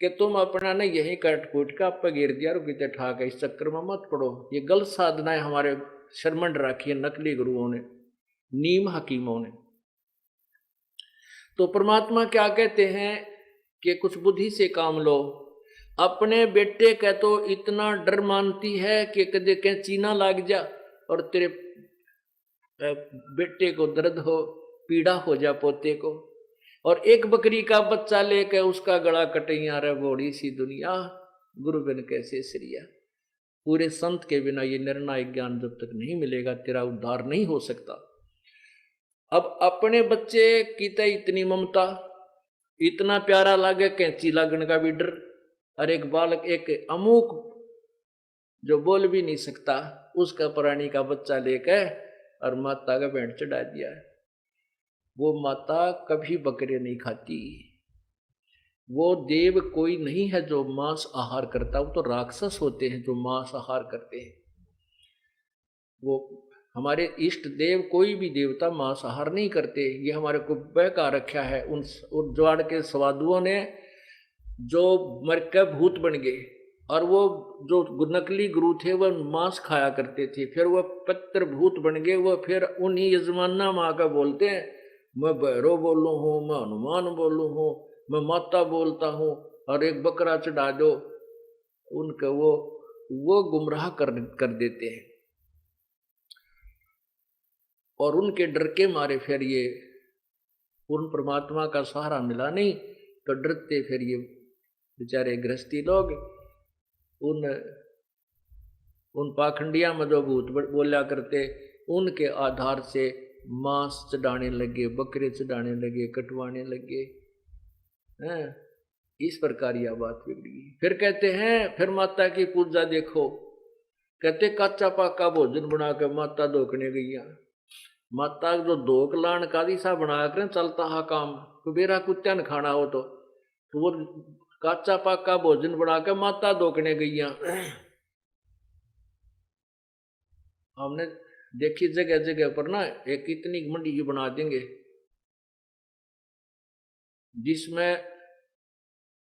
कि तुम अपना ना यही कट कूट का आप गिर दिया और कितने ठाक है, इस चक्कर में मत पड़ो। ये गलत साधनाएं हमारे शर्मंड रखी है नकली गुरुओं ने, नीम हकीमों ने। तो परमात्मा क्या कहते हैं कि कुछ बुद्धि से काम लो। अपने बेटे का तो इतना डर मानती है कि कदे कहीं चीना लग जा और तेरे बेटे को दर्द हो, पीड़ा हो जा पोते को। और एक बकरी का बच्चा लेकर उसका गला कटैया रे बड़ी सी दुनिया, गुरु बिन कैसे श्रिया। पूरे संत के बिना ये निर्णायक ज्ञान जब तक नहीं मिलेगा तेरा उद्धार नहीं हो सकता। अब अपने बच्चे की तो इतनी ममता, इतना प्यारा लागे कैंची लागण का भी डर। और एक बालक एक अमुक जो बोल भी नहीं सकता उसका प्राणी का बच्चा लेकर और माता का भेंट चढ़ा दिया है। वो माता कभी बकरे नहीं खाती। वो देव कोई नहीं है जो मांस आहार करता, वो तो राक्षस होते हैं जो मांस आहार करते हैं। वो हमारे इष्ट देव कोई भी देवता मांसाहार नहीं करते। ये हमारे को बहका रखा है उन ज्वाड़ के स्वादुओं ने, जो मर के भूत बन गए। और वो जो नकली गुरु थे वह मांस खाया करते थे, फिर वह पत्थर भूत बन गए। वह फिर उन्हीं यजमाना माँ का बोलते हैं, मैं भैरव बोलू हूँ, मैं हनुमान बोलू हूँ, मैं माता बोलता हूँ, और एक बकरा चढ़ा दो। उनका वो गुमराह कर देते हैं। और उनके डर के मारे फिर ये पूर्ण परमात्मा का सहारा मिला नहीं, तो डरते फिर ये बेचारे गृहस्थी लोग उन पाखंडिया में जो भूत बोला करते, उनके आधार से मांस चढ़ाने लगे, बकरे चढ़ाने लगे, कटवाने लगे हैं। इस प्रकार यह बात बिगड़ी। फिर कहते हैं, फिर माता की पूजा देखो, कहते काचा पाका भोजन बना कर माता धोकने गई। माता जो धोक लान का दिशा बना कर चलता हा काम, कुबेरा कुत्ता न खाना हो तो वो काचा पाका भोजन बनाकर माता धोकने गई। हमने देखी जगह जगह पर ना एक इतनी मंडी ही बना देंगे जिसमें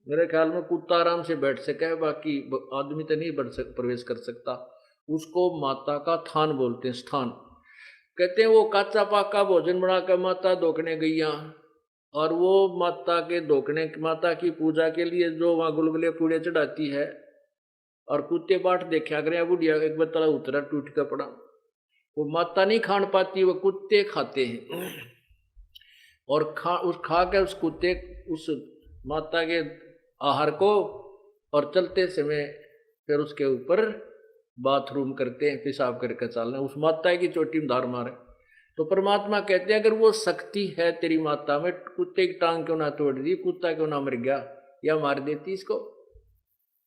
मेरे ख्याल में कुत्ता आराम से बैठ सके, बाकी आदमी तो नहीं प्रवेश कर सकता। उसको माता का थान बोलते हैं, स्थान। कहते हैं वो काचा पाका भोजन बनाकर माता धोकने गई। और वो माता के धोकने, माता की पूजा के लिए जो वहां गुलगुले पूड़े चढ़ाती है, और कुत्ते बाट देखा करें बुढ़िया एक बतला उतरा टूट कर पड़ा। वो माता नहीं खान पाती, वो कुत्ते खाते हैं। और खा के उस कुत्ते उस माता के आहार को, और चलते समय फिर उसके ऊपर बाथरूम करते हैं, पेशाब करके चलना, उस माता की चोटी में धार मारे। तो परमात्मा कहते हैं अगर वो शक्ति है तेरी माता में, कुत्ते की टांग क्यों ना तोड़ दी, कुत्ता क्यों ना मर गया, या मार देती इसको।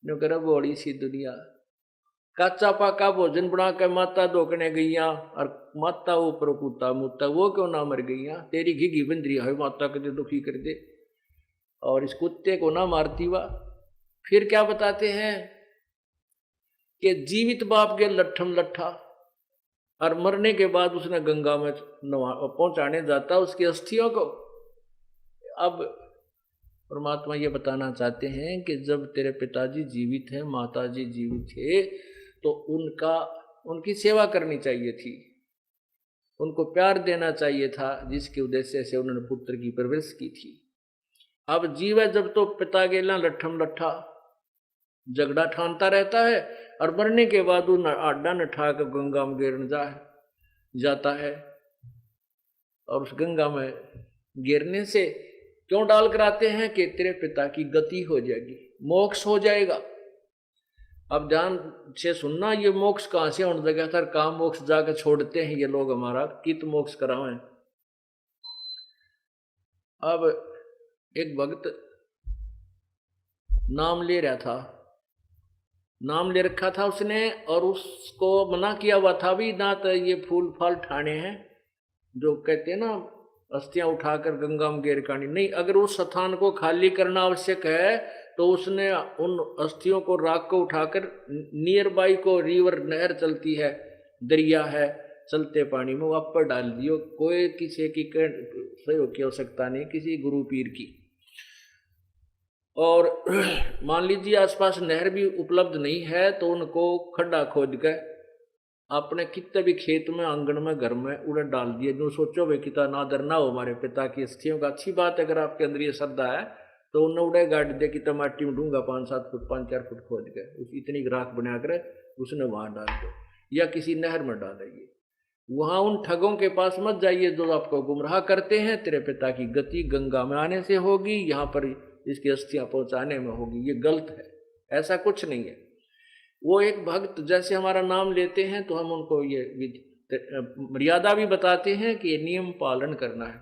न कर बड़ी सी दुनिया, काचा पाका भोजन बना कर माता धोकने गई, और माता ऊपर कुत्ता मुत्ता, वो क्यों ना मर गई। तेरी घिघी बंदरी है माता को दे दुखी कर दे, और इस कुत्ते को ना मारती वा। फिर क्या बताते हैं कि जीवित बाप के लट्ठम लट्ठा, और मरने के बाद उसने गंगा में पहुंचाने जाता उसकी अस्थियों को। अब परमात्मा ये बताना चाहते हैं कि जब तेरे पिताजी जीवित हैं, माताजी जीवित थे, तो उनकी सेवा करनी चाहिए थी, उनको प्यार देना चाहिए था, जिसके उद्देश्य से उन्होंने पुत्र की परवरिश की थी। अब जीव है जब तो पिता गेला लट्ठम लट्ठा झगड़ा ठानता रहता है, और मरने के बाद उन आडा न ठा कर गंगा में गिरने जाता है। और उस गंगा में गिरने से क्यों डाल कराते हैं कि तेरे पिता की गति हो जाएगी, मोक्ष हो जाएगा। अब ध्यान से सुनना, ये मोक्ष कहां से होने लगा था, काम मोक्ष जाकर छोड़ते हैं ये लोग हमारा, कित मोक्ष करावें। अब एक भक्त नाम ले रहा था, नाम ले रखा था उसने, और उसको मना किया हुआ था भी ना, तो ये फूल फाल ठाने हैं जो कहते हैं ना, अस्थियां उठाकर गंगा में गिरकानी नहीं। अगर उस स्थान को खाली करना आवश्यक है तो उसने उन अस्थियों को, राख को उठाकर नियर बाई को रिवर, नहर चलती है, दरिया है, चलते पानी में वहां पर डाल दियो। कोई किसी की सहयोग की आवश्यकता नहीं, किसी गुरु पीर की। और मान लीजिए आसपास नहर भी उपलब्ध नहीं है तो उनको खड्डा खोद के अपने कितने भी खेत में, आंगन में, घर में उड़े डाल दिए। जो सोचो वे कितना नादर ना हो हमारे पिता की अस्थियों का, अच्छी बात है अगर आपके अंदर ये श्रद्धा है तो उन्हें उड़े गाड़ दे कि टमाटी में ढूंगा 5-7 फुट 5-4 फुट खोद के उस इतनी राख बना कर उसने वहां डाल दो या किसी नहर में डालेंगे। वहां उन ठगों के पास मत जाइए जो आपको गुमराह करते हैं। तेरे पिता की गति गंगा में आने से होगी, यहाँ पर इसकी अस्थियां पहुंचाने में होगी, ये गलत है, ऐसा कुछ नहीं है। वो एक भक्त जैसे हमारा नाम लेते हैं तो हम उनको ये मर्यादा भी बताते हैं कि ये नियम पालन करना है।